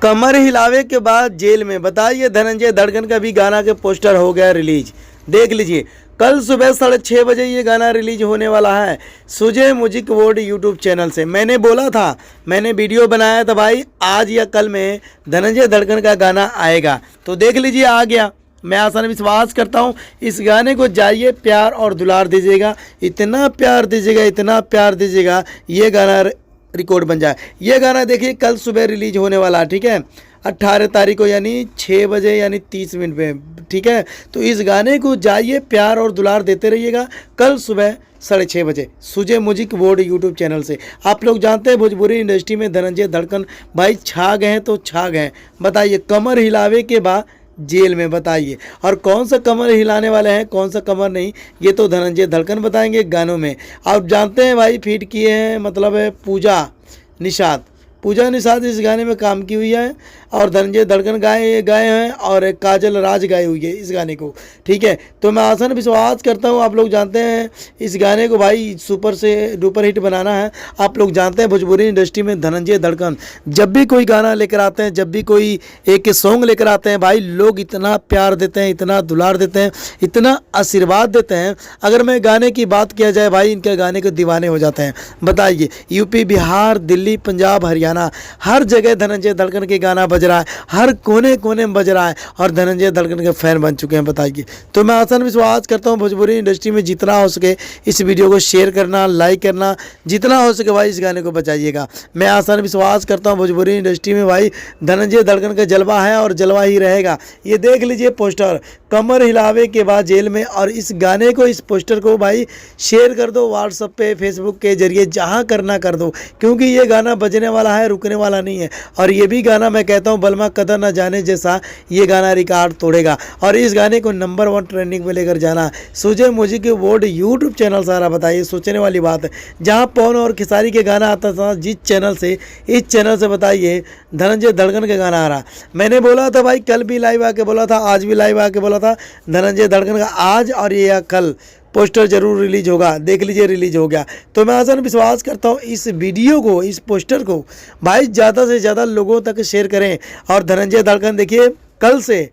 कमर हिलावे के बाद जेल में, बताइए धनंजय धड़कन का भी गाना के पोस्टर हो गया रिलीज। देख लीजिए, कल सुबह 6:30 बजे ये गाना रिलीज होने वाला है Sujay music world YouTube channel से। मैंने बोला था, मैंने वीडियो बनाया था भाई, आज या कल में धनंजय धड़कन का गाना आएगा, तो देख लीजिए आ गया। मैं आसान विश्वास करता हूँ इस गाने को जाइए प्यार और दुलार दीजिएगा, इतना प्यार दीजिएगा, इतना प्यार दीजिएगा, ये गाना रिकॉर्ड बन जाए। ये गाना देखिए कल सुबह रिलीज होने वाला है, ठीक है, 18 तारीख को, यानी 6 बजे यानी 30 मिनट में, ठीक है। तो इस गाने को जाइए प्यार और दुलार देते रहिएगा कल सुबह 6:30 बजे Sujay music world YouTube channel से। आप लोग जानते हैं भोजपुरी इंडस्ट्री में धनंजय धड़कन भाई छा गए हैं तो छा गए हैं। बताइए कमर हिलावे के बाद जेल में, बताइए, और कौन सा कमर हिलाने वाले हैं, कौन सा कमर नहीं, ये तो धनंजय धड़कन बताएंगे गानों में। आप जानते हैं भाई फीट किए हैं, मतलब है पूजा निषाद इस गाने में काम की हुई है, और धनंजय धड़कन गाए हैं, और काजल राज गाई हुई है इस गाने को, ठीक है। तो मैं आसान विश्वास करता हूँ, आप लोग जानते हैं इस गाने को भाई सुपर से डुपर हिट बनाना है। आप लोग जानते हैं भोजपुरी इंडस्ट्री में धनंजय धड़कन जब भी कोई गाना लेकर आते हैं, जब भी कोई एक सॉन्ग लेकर आते हैं भाई, लोग इतना प्यार देते हैं, इतना दुलार देते हैं, इतना आशीर्वाद देते हैं। अगर मैं गाने की बात किया जाए भाई, इनके गाने को दीवाने हो जाते हैं। बताइए यूपी, बिहार, दिल्ली, पंजाब, हरियाणा, हर जगह धनंजय धड़कन के गाना बज रहा है, हर कोने कोने में बज रहा है, और धनंजय धड़कन के फैन बन चुके हैं। बताइए, तो मैं आसान विश्वास करता हूँ भोजपुरी इंडस्ट्री में जितना हो सके इस वीडियो को शेयर करना, लाइक करना, जितना हो सके भाई इस गाने को बचाइएगा। मैं आसान विश्वास करता हूँ भोजपुरी इंडस्ट्री में भाई धनंजय धड़कन का जलवा है और जलवा ही रहेगा। ये देख लीजिए पोस्टर, कमर हिलावे के बाद जेल में, और इस गाने को, इस पोस्टर को भाई शेयर कर दो व्हाट्सएप पे, फेसबुक के जरिए, जहाँ करना कर दो, क्योंकि ये गाना बजने वाला है, रुकने वाला नहीं है। और ये भी गाना मैं कहता हूँ बलमा कदर न जाने जैसा ये गाना रिकॉर्ड तोड़ेगा, और इस गाने को नंबर 1 ट्रेंडिंग में लेकर जाना Sujay music world YouTube channel सारा। बताइए सोचने वाली बात है, जहाँ पवन और खेसारी के गाना आता था जिस चैनल से, इस चैनल से बताइए धनंजय धड़कन का गाना आ रहा। मैंने बोला था भाई, कल भी लाइव आके बोला था, आज भी लाइव आके बोला था, धनंजय धड़कन का आज और ये या कल पोस्टर जरूर रिलीज होगा। देख लीजिए रिलीज हो गया। तो मैं आसान विश्वास करता हूँ इस वीडियो को, इस पोस्टर को भाई ज़्यादा से ज़्यादा लोगों तक शेयर करें। और धनंजय धड़कन देखिए कल से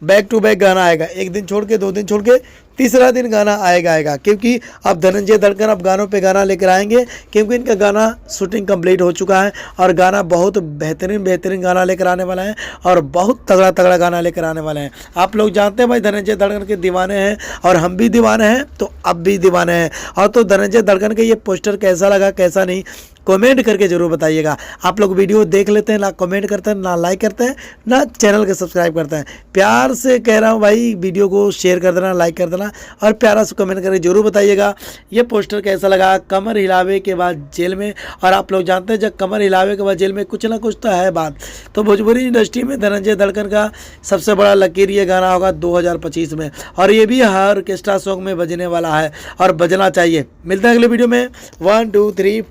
बैक टू बैक गाना आएगा, एक दिन छोड़ के, 2 दिन छोड़ के, तीसरा दिन गाना आएगा, क्योंकि अब धनंजय धड़कन अब गानों पे गाना लेकर आएंगे, क्योंकि इनका गाना शूटिंग कंप्लीट हो चुका है, और गाना बहुत बेहतरीन गाना लेकर आने वाला है, और बहुत तगड़ा गाना लेकर आने वाले हैं। आप लोग जानते हैं भाई धनंजय धड़कन के दीवाने हैं, और हम भी दीवाने हैं, तो अब भी दीवाने हैं। और तो धनंजय धड़कन का ये पोस्टर कैसा लगा, कैसा नहीं, कमेंट करके जरूर बताइएगा। आप लोग वीडियो देख लेते हैं, ना कमेंट करते हैं, ना लाइक करते हैं, ना चैनल को सब्सक्राइब करते हैं। प्यार से कह रहा हूँ भाई, वीडियो को शेयर कर देना, लाइक कर देना, और प्यारा से कमेंट करके जरूर बताइएगा ये पोस्टर कैसा लगा कमर हिलावे के बाद जेल में। और आप लोग जानते हैं जब कमर हिलावे के बाद जेल में कुछ ना कुछ तो है बात। तो भोजपुरी इंडस्ट्री में धनंजय धड़कन का सबसे बड़ा लकीर ये गाना होगा 2025 में, और ये भी हर ऑर्केस्ट्रा सॉन्ग में बजने वाला है, और बजना चाहिए। मिलते हैं अगले वीडियो में। 1 2 3